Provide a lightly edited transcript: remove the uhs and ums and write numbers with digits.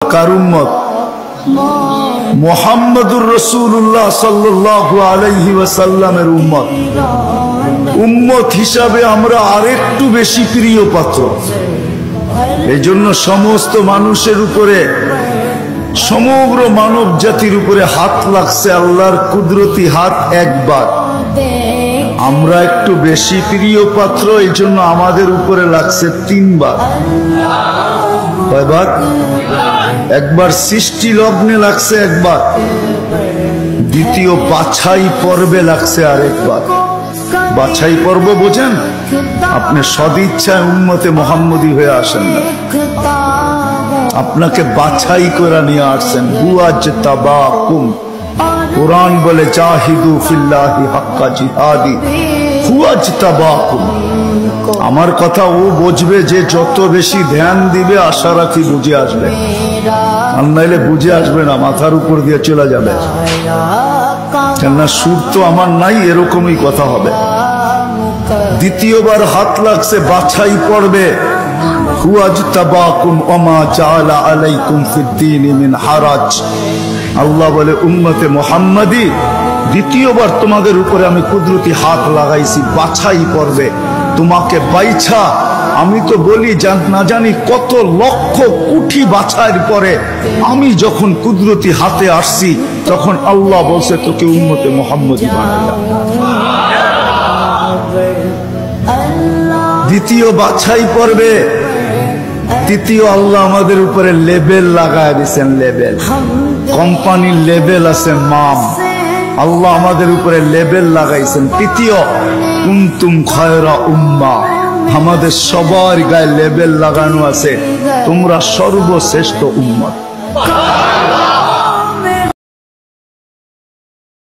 কার উম্মত? মুহাম্মদুর রাসূলুল্লাহ সাল্লাল্লাহু আলাইহি ওয়াসাল্লামের উম্মত। উম্মত হিসাবে আমরা আরেকটু বেশি প্রিয় পাত্র। এই জন্য সমস্ত মানুষের উপরে, সমগ্র মানব জাতির উপরে হাত লাগছে আল্লাহর কুদরতি হাত একবার। আমরা একটু বেশি প্রিয় পাত্র, এই জন্য আমাদের উপরে লাগছে তিনবার। কয়বার? একবার সৃষ্টি লগ্নে লাগছে একবার, দ্বিতীয় বাছাই পর্বে লাগছে আরেকবার। বাছাই পর্ব বোঝেন? আপনি সদিচ্ছায় উম্মতে মুহাম্মদী হয়ে আসেন না, আপনাকে বাছাই করে নিয়ে আসছেন। হুয়াজতাবাকুম, কুরআন বলে জাহিদু ফিল্লাহি হাক্কা জিহাদি, হুয়াজতাবাকুম। আমার কথা ও বুঝবে যে যত বেশি ধ্যান দিবে, আশা রাখি বুঝে আসবে, আর নাইলে বুঝে আসবে না, মাথার উপর দিয়ে চলে যাবে। কেননা সুর তো আমার নাই, এরকমই কথা হবে। দ্বিতীয়বার হাত লাগছে বাছাই পড়বে, হুয়াজতাবাকুম ওমা জাআলা আলাইকুম ফিদ্দীনি মিন হারাজ। আল্লাহ বলে উম্মতে মুহাম্মাদি, দ্বিতীয়বার তোমাদের উপরে আমি কুদরতি হাত লাগাইছি বাছাই পড়বে। তোমাকে বাইছা, আমি তো বলি না জানি কত লক্ষ কোটি বাছাইয়ের পরে আমি যখন কুদরতি হাতে আসছি, তখন আল্লাহ বলছে তোকে উম্মতে মুহাম্মাদি বানাইলাম। দ্বিতীয় বাছাই পড়বে, তৃতীয় আল্লাহ আমাদের উপরে লেবেল লাগায় দিয়েছেন। লেবেল, কোম্পানির লেবেল আছে মাম, আল্লাহ আমাদের উপরে লেবেল লাগাইছেন। তৃতীয় কুনতুম খায়রা উম্মাহ, আমাদের সবার গায়ে লেবেল লাগানো আছে, তোমরা সর্বশ্রেষ্ঠ উম্মত।